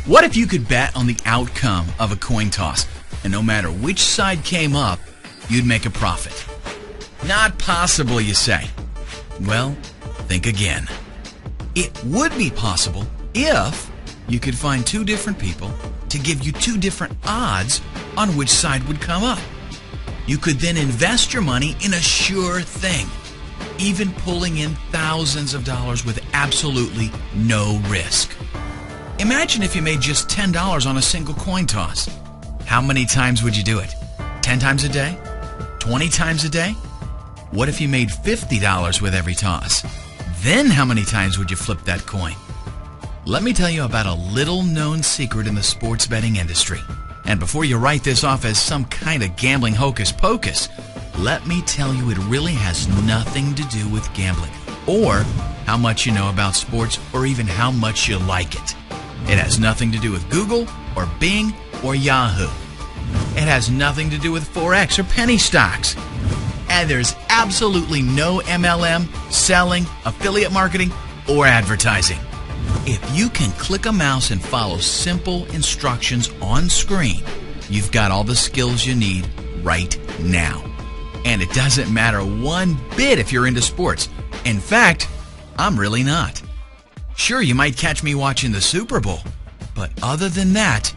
What if you could bet on the outcome of a coin toss, and no matter which side came up, you'd make a profit? Not possible, you say. Well, think again. It would be possible if you could find two different people to give you two different odds on which side would come up. You could then invest your money in a sure thing, even pulling in thousands of dollars with absolutely no risk. Imagine if you made just $10 on a single coin toss. How many times would you do it? 10 times a day? 20 times a day? What if you made $50 with every toss? Then how many times would you flip that coin? Let me tell you about a little-known secret in the sports betting industry. And before you write this off as some kind of gambling hocus pocus, let me tell you it really has nothing to do with gambling, or how much you know about sports, or even how much you like it. It has nothing to do with Google, or Bing, or Yahoo. It has nothing to do with Forex or penny stocks. And there's absolutely no MLM, selling, affiliate marketing, or advertising. If you can click a mouse and follow simple instructions on screen, you've got all the skills you need right now. And it doesn't matter one bit if you're into sports. In fact, I'm really not. Sure, you might catch me watching the Super Bowl, but other than that,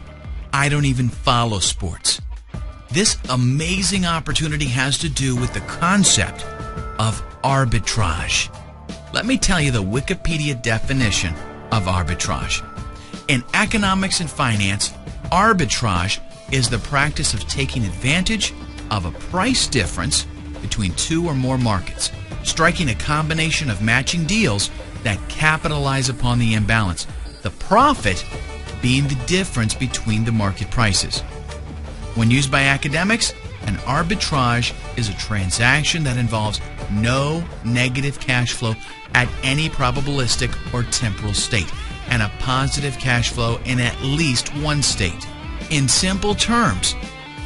I don't even follow sports. This amazing opportunity has to do with the concept of arbitrage. Let me tell you the Wikipedia definition of arbitrage. In economics and finance, arbitrage is the practice of taking advantage of a price difference between two or more markets, striking a combination of matching deals that capitalize upon the imbalance, the profit being the difference between the market prices. When used by academics, an arbitrage is a transaction that involves no negative cash flow at any probabilistic or temporal state, and a positive cash flow in at least one state. In simple terms,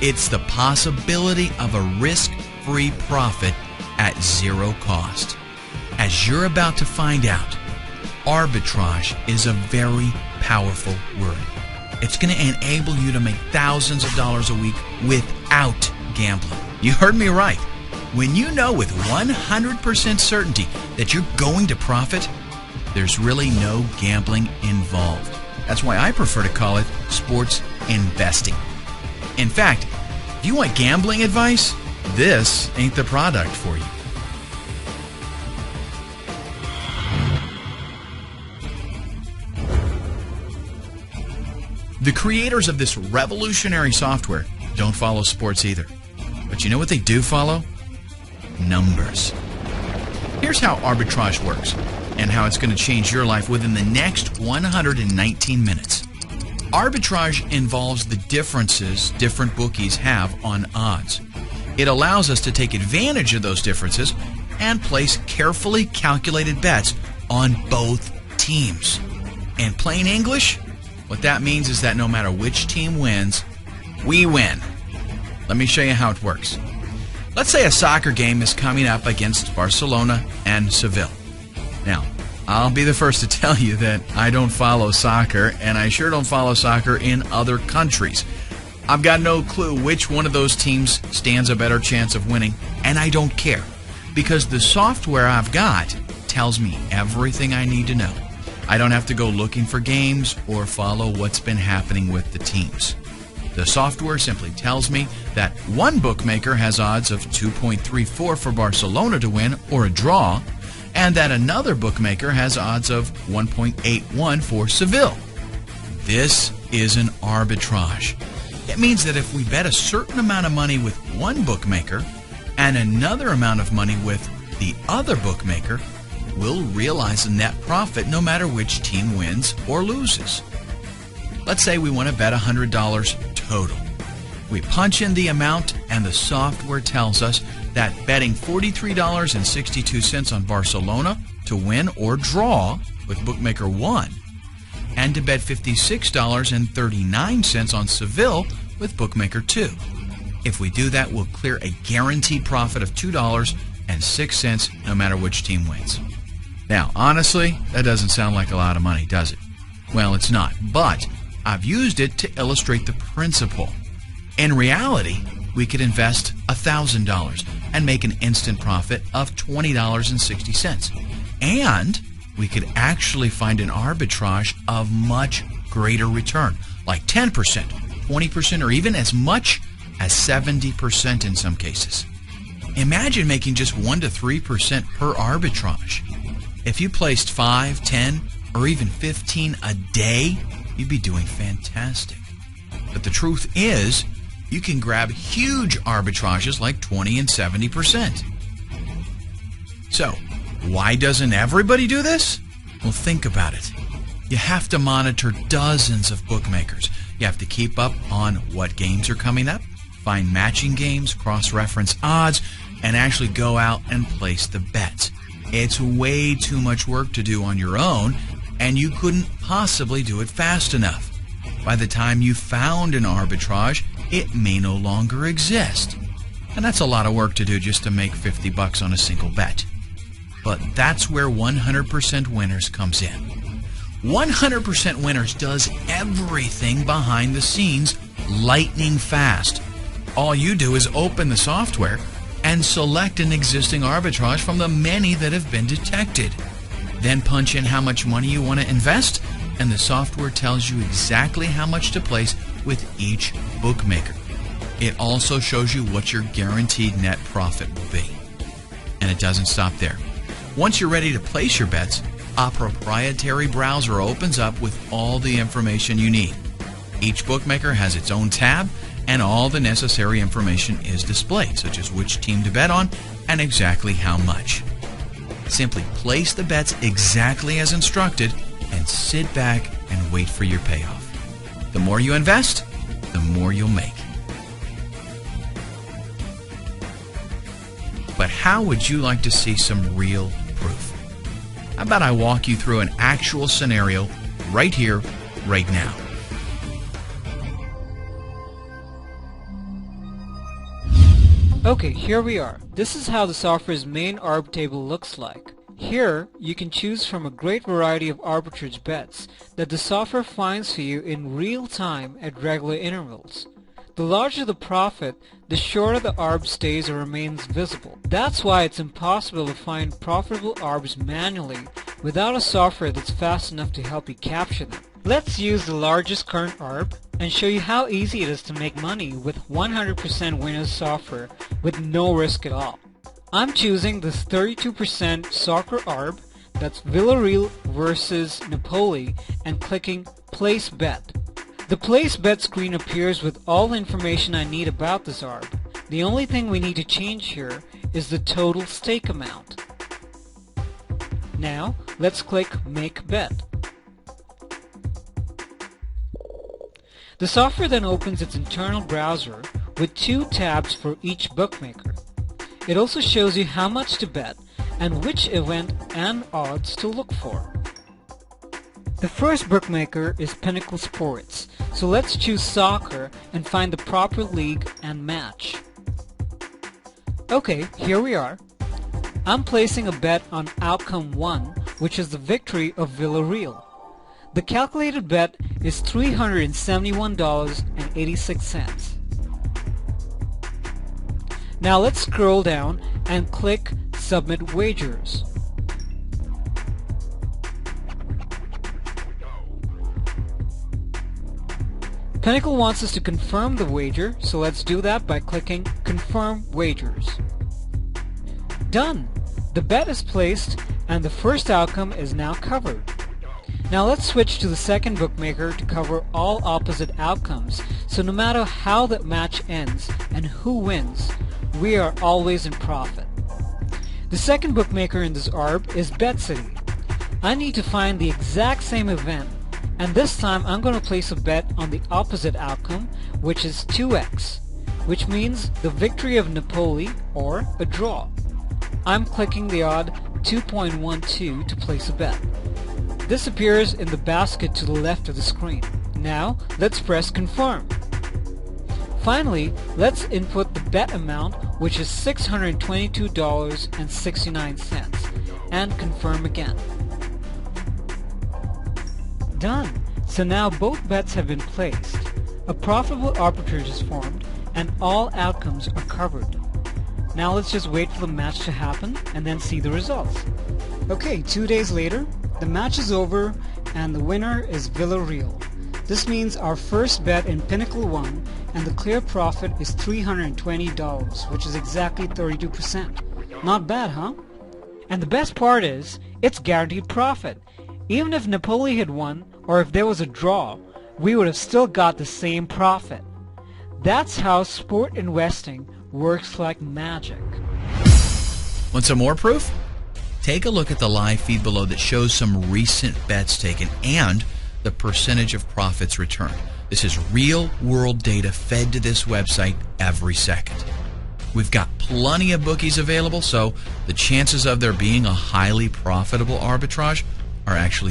it's the possibility of a risk-free profit at zero cost. As you're about to find out, arbitrage is a very powerful word. It's going to enable you to make thousands of dollars a week without gambling. You heard me right. When you know with 100% certainty that you're going to profit, there's really no gambling involved. That's why I prefer to call it sports investing. In fact, if you want gambling advice, this ain't the product for you. The creators of this revolutionary software don't follow sports either. But you know what they do follow? Numbers. Here's how arbitrage works and how it's going to change your life within the next 119 minutes. Arbitrage involves the differences different bookies have on odds. It allows us to take advantage of those differences and place carefully calculated bets on both teams. In plain English, what that means is that no matter which team wins, we win. Let me show you how it works. Let's say a soccer game is coming up against Barcelona and Seville. Now, I'll be the first to tell you that I don't follow soccer, and I sure don't follow soccer in other countries. I've got no clue which one of those teams stands a better chance of winning, and I don't care, because the software I've got tells me everything I need to know. I don't have to go looking for games or follow what's been happening with the teams. The software simply tells me that one bookmaker has odds of 2.34 for Barcelona to win or a draw, and that another bookmaker has odds of 1.81 for Seville. This is an arbitrage. It means that if we bet a certain amount of money with one bookmaker and another amount of money with the other bookmaker, we'll realize a net profit no matter which team wins or loses. Let's say we want to bet $100 total. We punch in the amount and the software tells us that betting $43.62 on Barcelona to win or draw with bookmaker 1 and to bet $56.39 on Seville with bookmaker 2. If we do that, we'll clear a guaranteed profit of $2.06 no matter which team wins. Now, honestly, that doesn't sound like a lot of money, does it? Well, it's not. But I've used it to illustrate the principle. In reality, we could invest $1,000 and make an instant profit of $20.60. And we could actually find an arbitrage of much greater return, like 10%, 20%, or even as much as 70% in some cases. Imagine making just 1 to 3% per arbitrage. If you placed 5, 10, or even 15 a day, you'd be doing fantastic. But the truth is, you can grab huge arbitrages like 20 and 70%. So, why doesn't everybody do this? Well, think about it. You have to monitor dozens of bookmakers. You have to keep up on what games are coming up, find matching games, cross-reference odds, and actually go out and place the bets. It's way too much work to do on your own, and you couldn't possibly do it fast enough. By the time you found an arbitrage, it may no longer exist. And that's a lot of work to do just to make $50 on a single bet. But that's where 100% Winners comes in. 100% Winners does everything behind the scenes lightning fast. All you do is open the software and select an existing arbitrage from the many that have been detected. Then punch in how much money you want to invest, and the software tells you exactly how much to place with each bookmaker. It also shows you what your guaranteed net profit will be. And it doesn't stop there. Once you're ready to place your bets, a proprietary browser opens up with all the information you need. Each bookmaker has its own tab, and all the necessary information is displayed, such as which team to bet on and exactly how much. Simply place the bets exactly as instructed and sit back and wait for your payoff. The more you invest, the more you'll make. But how would you like to see some real proof? How about I walk you through an actual scenario right here, right now? Okay, here we are. This is how the software's main arb table looks like. Here, you can choose from a great variety of arbitrage bets that the software finds for you in real time at regular intervals. The larger the profit, the shorter the arb stays or remains visible. That's why it's impossible to find profitable arbs manually without a software that's fast enough to help you capture them. Let's use the largest current arb and show you how easy it is to make money with 100% Winners software with no risk at all. I'm choosing this 32% soccer arb, that's Villarreal versus Napoli, and clicking Place Bet. The Place Bet screen appears with all the information I need about this arb. The only thing we need to change here is the total stake amount. Now, let's click Make Bet. The software then opens its internal browser with 2 tabs for each bookmaker. It also shows you how much to bet and which event and odds to look for. The first bookmaker is Pinnacle Sports, so let's choose soccer and find the proper league and match. Okay, here we are. I'm placing a bet on outcome 1, which is the victory of Villarreal. The calculated bet is $371.86. Now let's scroll down and click Submit Wagers. Pinnacle wants us to confirm the wager, so let's do that by clicking Confirm Wagers. Done! The bet is placed and the first outcome is now covered. Now let's switch to the second bookmaker to cover all opposite outcomes, so no matter how the match ends and who wins, we are always in profit. The second bookmaker in this arb is BetCity. I need to find the exact same event, and this time I'm going to place a bet on the opposite outcome, which is 2x, which means the victory of Napoli or a draw. I'm clicking the odd 2.12 to place a bet. This appears in the basket to the left of the screen. Now, let's press Confirm. Finally, let's input the bet amount, which is $622.69, and confirm again. Done! So now both bets have been placed. A profitable arbitrage is formed and all outcomes are covered. Now let's just wait for the match to happen and then see the results. Okay, 2 days later, the match is over and the winner is Villarreal. This means our first bet in Pinnacle won and the clear profit is $320, which is exactly 32%. Not bad, huh? And the best part is, it's guaranteed profit. Even if Napoli had won, or if there was a draw, we would have still got the same profit. That's how sport investing works like magic. Want some more proof? Take a look at the live feed below that shows some recent bets taken and the percentage of profits returned. This is real-world data fed to this website every second. We've got plenty of bookies available, so the chances of there being a highly profitable arbitrage are actually